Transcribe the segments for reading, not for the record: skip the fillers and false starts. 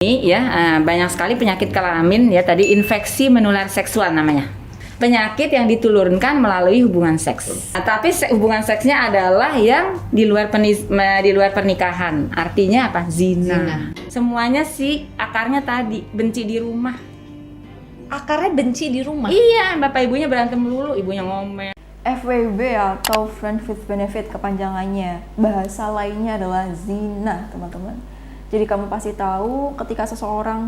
Ini ya banyak sekali penyakit kelamin ya, tadi infeksi menular seksual namanya. Penyakit yang diturunkan melalui hubungan seks. Tapi hubungan seksnya adalah yang di luar pernikahan. Artinya apa? Zina. Semuanya sih akarnya tadi benci di rumah. Akarnya benci di rumah? Iya, bapak ibunya berantem melulu, ibunya ngomel. FWB atau Friend with Benefit kepanjangannya. Bahasa lainnya adalah zina, teman-teman. Jadi kamu pasti tahu ketika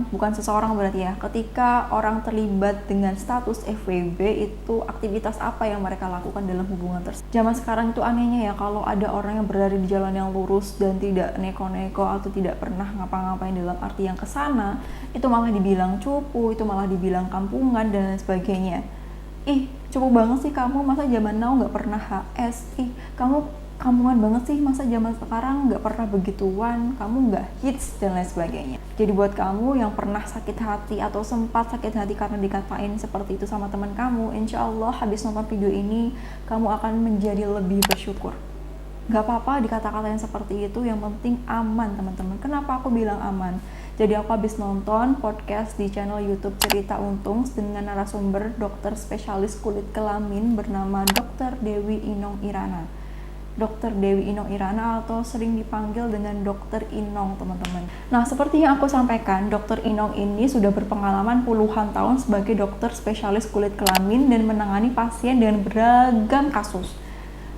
bukan seseorang berarti ya, ketika orang terlibat dengan status FWB itu aktivitas apa yang mereka lakukan dalam hubungan tersebut. Zaman sekarang itu anehnya ya, kalau ada orang yang berada di jalan yang lurus dan tidak neko-neko atau tidak pernah ngapa-ngapain dalam arti yang kesana, itu malah dibilang cupu, itu malah dibilang kampungan dan lain sebagainya. Ih, cukup banget sih kamu, masa zaman now nggak pernah HS? Ih, kamu kampungan banget sih, masa zaman sekarang nggak pernah begituan, kamu nggak hits dan lain sebagainya. Jadi buat kamu yang pernah sakit hati atau sempat sakit hati karena dikatain seperti itu sama teman kamu, insya Allah habis nonton video ini kamu akan menjadi lebih bersyukur. Gak apa-apa dikata-katain seperti itu, yang penting aman teman-teman. Kenapa aku bilang aman? Jadi aku habis nonton podcast di channel YouTube Cerita Untung dengan narasumber dokter spesialis kulit kelamin bernama Dr. Dewi Inong Irana. Dr. Dewi Inong Irana atau sering dipanggil dengan Dr. Inong, teman-teman. Nah, seperti yang aku sampaikan, Dr. Inong ini sudah berpengalaman puluhan tahun sebagai dokter spesialis kulit kelamin dan menangani pasien dengan beragam kasus.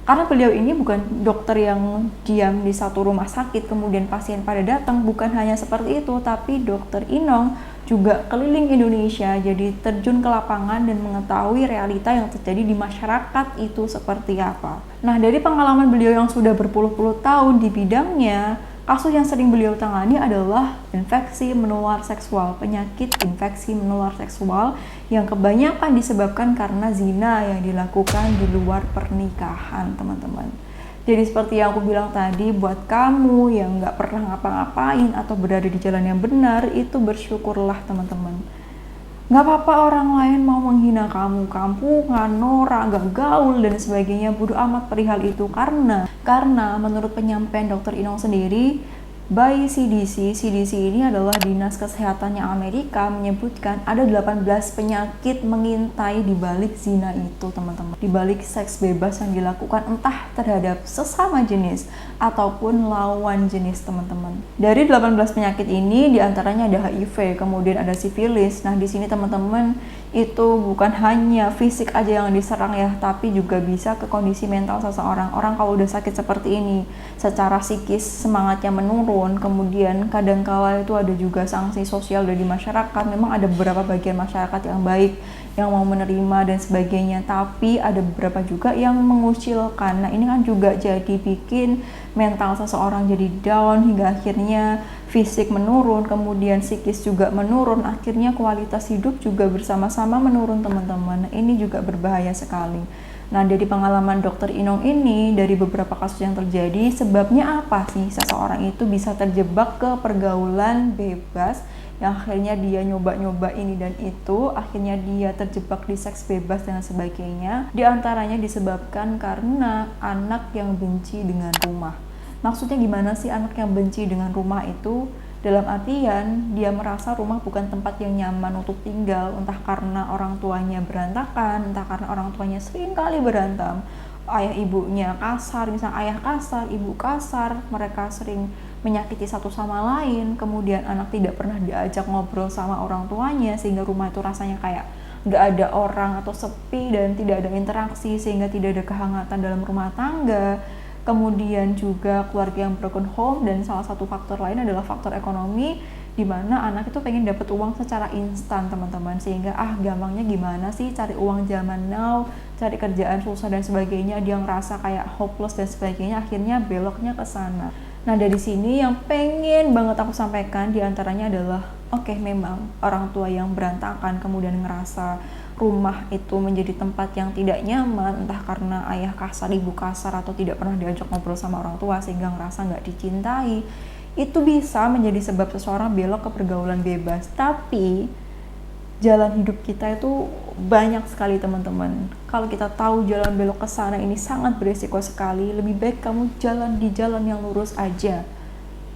Karena beliau ini bukan dokter yang diam di satu rumah sakit kemudian pasien pada datang, bukan hanya seperti itu, tapi Dr. Inong juga keliling Indonesia, jadi terjun ke lapangan dan mengetahui realita yang terjadi di masyarakat itu seperti apa. Nah, dari pengalaman beliau yang sudah berpuluh-puluh tahun di bidangnya, kasus yang sering beliau tangani adalah infeksi menular seksual, penyakit infeksi menular seksual yang kebanyakan disebabkan karena zina yang dilakukan di luar pernikahan, teman-teman. Jadi seperti yang aku bilang tadi, buat kamu yang nggak pernah ngapa-ngapain atau berada di jalan yang benar, itu bersyukurlah teman-teman. Nggak apa-apa orang lain mau menghina kamu, kampungan, norak, nggak gaul, dan sebagainya, bodo amat perihal itu. Karena menurut penyampaian Dr. Inong sendiri, by CDC ini adalah Dinas Kesehatannya Amerika, menyebutkan ada 18 penyakit mengintai di balik zina itu, teman-teman. Di balik seks bebas yang dilakukan entah terhadap sesama jenis ataupun lawan jenis, teman-teman. Dari 18 penyakit ini diantaranya ada HIV, kemudian ada sifilis. Nah, di sini teman-teman itu bukan hanya fisik aja yang diserang ya, tapi juga bisa ke kondisi mental seseorang. Orang kalau udah sakit seperti ini, secara psikis semangatnya menurun, kemudian kadangkala itu ada juga sanksi sosial dari masyarakat. Memang ada beberapa bagian masyarakat yang baik, yang mau menerima dan sebagainya, tapi ada beberapa juga yang mengucilkan. Nah, ini kan juga jadi bikin mental seseorang jadi down hingga akhirnya fisik menurun, kemudian psikis juga menurun, akhirnya kualitas hidup juga bersama-sama menurun, teman-teman. Ini juga berbahaya sekali. Nah, dari pengalaman Dr. Inong ini, dari beberapa kasus yang terjadi, sebabnya apa sih seseorang itu bisa terjebak ke pergaulan bebas, yang akhirnya dia nyoba-nyoba ini dan itu, akhirnya dia terjebak di seks bebas dan sebagainya. Di antaranya disebabkan karena anak yang benci dengan rumah. Maksudnya gimana sih anak yang benci dengan rumah itu? Dalam artian dia merasa rumah bukan tempat yang nyaman untuk tinggal, entah karena orang tuanya berantakan, entah karena orang tuanya sering kali berantem, ayah ibunya kasar, misalnya ayah kasar, ibu kasar, mereka sering menyakiti satu sama lain, kemudian anak tidak pernah diajak ngobrol sama orang tuanya sehingga rumah itu rasanya kayak nggak ada orang atau sepi dan tidak ada interaksi sehingga tidak ada kehangatan dalam rumah tangga. Kemudian juga keluarga yang broken home, dan salah satu faktor lain adalah faktor ekonomi, di mana anak itu pengen dapat uang secara instan, teman-teman, sehingga gampangnya gimana sih cari uang zaman now, cari kerjaan susah dan sebagainya, dia ngerasa kayak hopeless dan sebagainya, akhirnya beloknya ke sana. Nah, dari sini yang pengen banget aku sampaikan diantaranya adalah memang orang tua yang berantakan kemudian ngerasa rumah itu menjadi tempat yang tidak nyaman, entah karena ayah kasar, ibu kasar, atau tidak pernah diajak ngobrol sama orang tua sehingga ngerasa nggak dicintai, itu bisa menjadi sebab seseorang belok ke pergaulan bebas. Tapi jalan hidup kita itu banyak sekali, teman-teman. Kalau kita tahu jalan belok ke sana ini sangat berisiko sekali, lebih baik kamu jalan di jalan yang lurus aja.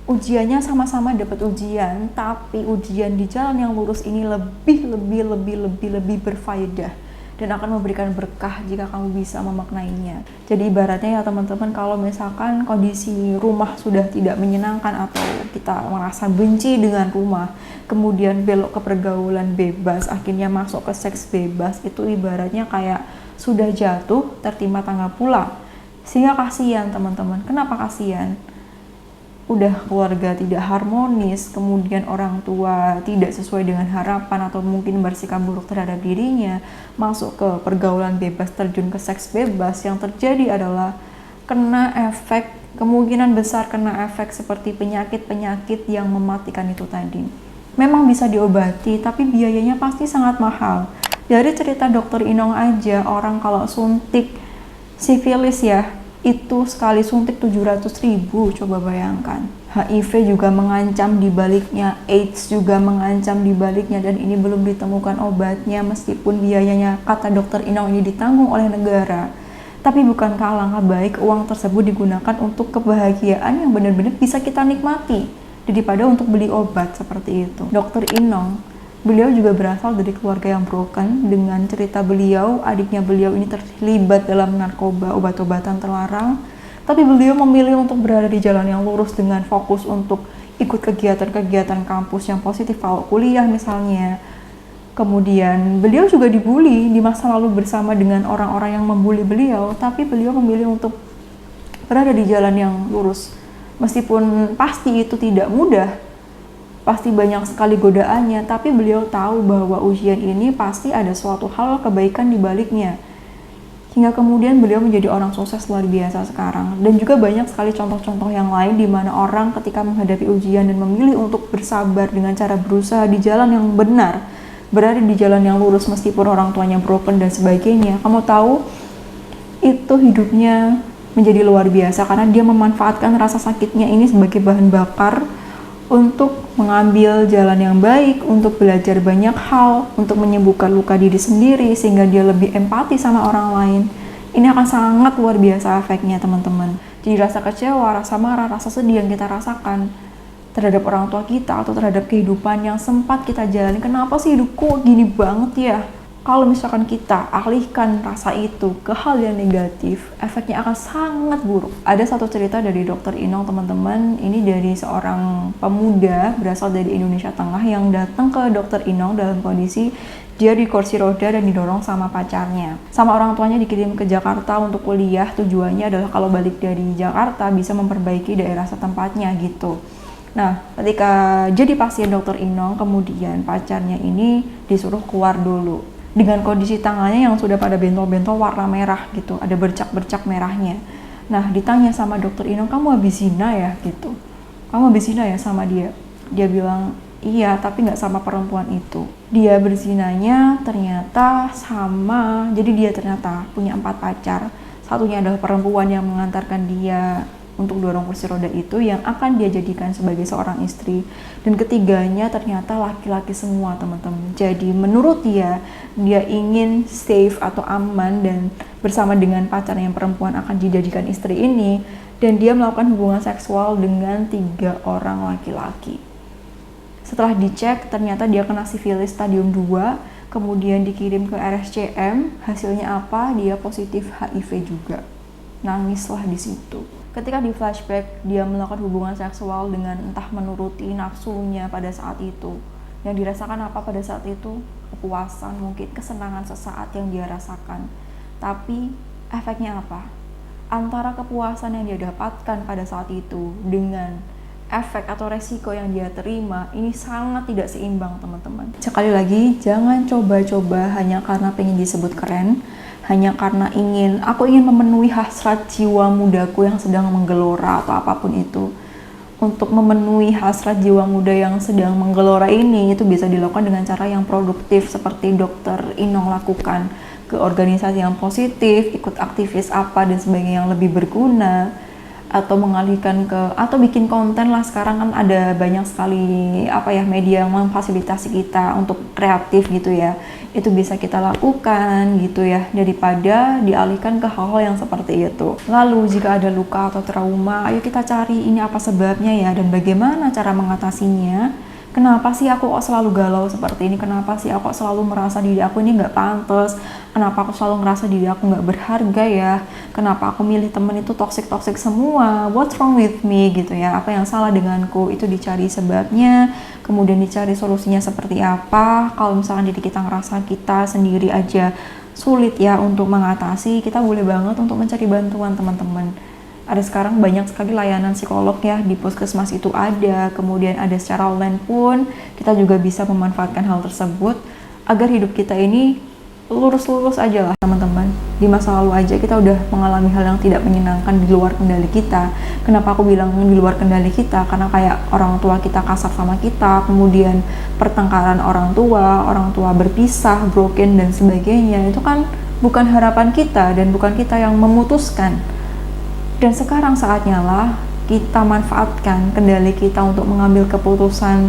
ujiannya sama-sama dapat ujian, tapi ujian di jalan yang lurus ini lebih berfaedah dan akan memberikan berkah jika kamu bisa memaknainya. Jadi ibaratnya ya teman-teman, kalau misalkan kondisi rumah sudah tidak menyenangkan atau kita merasa benci dengan rumah, kemudian belok ke pergaulan bebas, akhirnya masuk ke seks bebas, itu ibaratnya kayak sudah jatuh tertimpa tangga pulang. Sehingga kasihan teman-teman. Kenapa kasihan? Udah keluarga tidak harmonis, kemudian orang tua tidak sesuai dengan harapan atau mungkin bersikap buruk terhadap dirinya, masuk ke pergaulan bebas, terjun ke seks bebas, yang terjadi adalah kena efek, kemungkinan besar kena efek seperti penyakit-penyakit yang mematikan itu tadi. Memang bisa diobati, tapi biayanya pasti sangat mahal. Dari cerita dokter Inong aja, orang kalau suntik sifilis ya, itu sekali suntik 700.000, coba bayangkan. HIV juga mengancam di baliknya, AIDS juga mengancam di baliknya, dan ini belum ditemukan obatnya meskipun biayanya kata dokter Inong ini ditanggung oleh negara. Tapi bukankah alangkah baik uang tersebut digunakan untuk kebahagiaan yang benar-benar bisa kita nikmati daripada untuk beli obat seperti itu. Dokter Inong, beliau juga berasal dari keluarga yang broken. Dengan cerita beliau, adiknya beliau ini terlibat dalam narkoba, obat-obatan terlarang. Tapi beliau memilih untuk berada di jalan yang lurus dengan fokus untuk ikut kegiatan-kegiatan kampus yang positif, kalau kuliah misalnya. Kemudian beliau juga dibully di masa lalu bersama dengan orang-orang yang membuli beliau, tapi beliau memilih untuk berada di jalan yang lurus. Meskipun pasti itu tidak mudah, pasti banyak sekali godaannya, tapi beliau tahu bahwa ujian ini pasti ada suatu hal kebaikan di baliknya. Hingga kemudian beliau menjadi orang sukses luar biasa sekarang. Dan juga banyak sekali contoh-contoh yang lain di mana orang ketika menghadapi ujian dan memilih untuk bersabar dengan cara berusaha di jalan yang benar, berada di jalan yang lurus meskipun orang tuanya broken dan sebagainya. Kamu tahu, itu hidupnya menjadi luar biasa karena dia memanfaatkan rasa sakitnya ini sebagai bahan bakar untuk mengambil jalan yang baik, untuk belajar banyak hal, untuk menyembuhkan luka diri sendiri sehingga dia lebih empati sama orang lain. Ini akan sangat luar biasa efeknya teman-teman. Jadi rasa kecewa, rasa marah, rasa sedih yang kita rasakan terhadap orang tua kita atau terhadap kehidupan yang sempat kita jalani, kenapa sih hidupku gini banget ya? Kalau misalkan kita alihkan rasa itu ke hal yang negatif, efeknya akan sangat buruk. Ada satu cerita dari dokter Inong teman-teman, ini dari seorang pemuda berasal dari Indonesia Tengah yang datang ke dokter Inong dalam kondisi dia di kursi roda dan didorong sama pacarnya. Sama orang tuanya dikirim ke Jakarta untuk kuliah, tujuannya adalah kalau balik dari Jakarta bisa memperbaiki daerah setempatnya gitu. Nah, ketika jadi pasien dokter Inong, kemudian pacarnya ini disuruh keluar dulu dengan kondisi tangannya yang sudah pada bentol-bentol warna merah gitu, ada bercak-bercak merahnya. Nah, ditanya sama dokter Inong, kamu habis zina ya gitu? Kamu habis zina ya sama dia? Dia bilang, iya, tapi nggak sama perempuan itu. Dia berzinanya ternyata sama, jadi dia ternyata punya 4 pacar. Satunya adalah perempuan yang mengantarkan dia untuk dorong kursi roda itu, yang akan dia jadikan sebagai seorang istri, dan ketiganya ternyata laki-laki semua teman-teman. Jadi menurut dia ingin safe atau aman dan bersama dengan pacar yang perempuan akan dijadikan istri ini, dan dia melakukan hubungan seksual dengan 3 orang laki-laki. Setelah dicek ternyata dia kena sifilis stadium 2, kemudian dikirim ke RSCM, hasilnya apa? Dia positif HIV juga. Nangislah di situ. Ketika di flashback, dia melakukan hubungan seksual dengan entah menuruti nafsunya pada saat itu. Yang dirasakan apa pada saat itu? Kepuasan, mungkin kesenangan sesaat yang dia rasakan. Tapi efeknya apa? Antara kepuasan yang dia dapatkan pada saat itu dengan efek atau resiko yang dia terima, ini sangat tidak seimbang teman-teman. Sekali lagi, jangan coba-coba hanya karena pengen disebut keren, hanya karena aku ingin memenuhi hasrat jiwa mudaku yang sedang menggelora atau apapun itu. Untuk memenuhi hasrat jiwa muda yang sedang menggelora ini, itu bisa dilakukan dengan cara yang produktif seperti dokter Inong lakukan, ke organisasi yang positif, ikut aktivis apa dan sebagainya yang lebih berguna, atau mengalihkan ke atau bikin konten lah. Sekarang kan ada banyak sekali media yang memfasilitasi kita untuk kreatif gitu ya, itu bisa kita lakukan gitu ya, daripada dialihkan ke hal-hal yang seperti itu. Lalu jika ada luka atau trauma, ayo kita cari ini apa sebabnya ya, dan bagaimana cara mengatasinya. Kenapa sih aku kok selalu galau seperti ini? Kenapa sih aku kok selalu merasa diri aku ini nggak pantas? Kenapa aku selalu ngerasa diri aku nggak berharga ya? Kenapa aku milih temen itu toxic semua? What's wrong with me gitu ya? Apa yang salah denganku? Itu dicari sebabnya, kemudian dicari solusinya seperti apa. Kalau misalkan diri kita ngerasa kita sendiri aja sulit ya untuk mengatasi, kita boleh banget untuk mencari bantuan teman-teman. Ada sekarang banyak sekali layanan psikolog ya, di puskesmas itu ada, kemudian ada secara online pun, kita juga bisa memanfaatkan hal tersebut agar hidup kita ini lurus-lurus aja lah teman-teman. Di masa lalu aja kita udah mengalami hal yang tidak menyenangkan di luar kendali kita. Kenapa aku bilang di luar kendali kita? Karena kayak orang tua kita kasar sama kita, kemudian pertengkaran orang tua berpisah, broken dan sebagainya, itu kan bukan harapan kita dan bukan kita yang memutuskan. Dan sekarang saatnya lah kita manfaatkan kendali kita untuk mengambil keputusan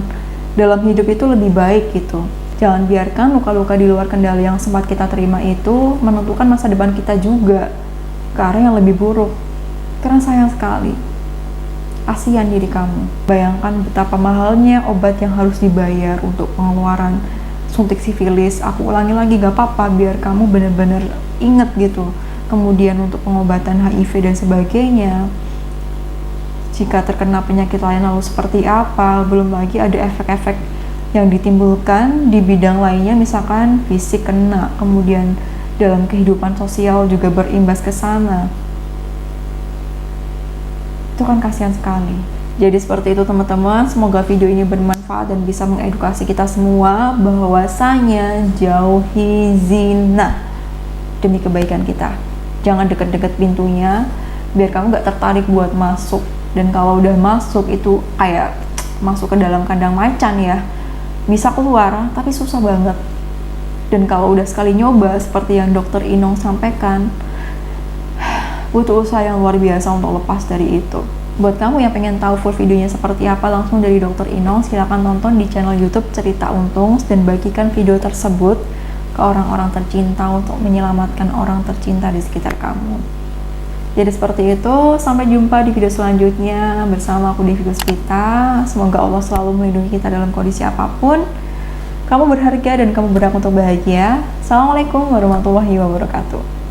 dalam hidup itu lebih baik gitu. Jangan biarkan luka-luka di luar kendali yang sempat kita terima itu menentukan masa depan kita juga ke arah yang lebih buruk. Karena sayang sekali, kasihan diri kamu. Bayangkan betapa mahalnya obat yang harus dibayar untuk pengeluaran suntik sifilis. Aku ulangi lagi, gak apa-apa, biar kamu benar-benar inget gitu. Kemudian untuk pengobatan HIV dan sebagainya, jika terkena penyakit lain lalu seperti apa, belum lagi ada efek-efek yang ditimbulkan di bidang lainnya, misalkan fisik kena, kemudian dalam kehidupan sosial juga berimbas ke sana. Itu kan kasihan sekali. Jadi seperti itu teman-teman, semoga video ini bermanfaat dan bisa mengedukasi kita semua bahwasanya jauhi zina demi kebaikan kita. Jangan deket-deket pintunya, biar kamu gak tertarik buat masuk. Dan kalau udah masuk itu kayak masuk ke dalam kandang macan ya, bisa keluar tapi susah banget. Dan kalau udah sekali nyoba seperti yang Dr. Inong sampaikan, butuh usaha yang luar biasa untuk lepas dari itu. Buat kamu yang pengen tahu full videonya seperti apa langsung dari Dr. Inong, silahkan tonton di channel YouTube Cerita Untung dan bagikan video tersebut ke orang-orang tercinta untuk menyelamatkan orang tercinta di sekitar kamu. Jadi seperti itu, sampai jumpa di video selanjutnya bersama aku Devi Guspita. Semoga Allah selalu melindungi kita dalam kondisi apapun. Kamu berharga dan kamu berhak untuk bahagia. Assalamualaikum warahmatullahi wabarakatuh.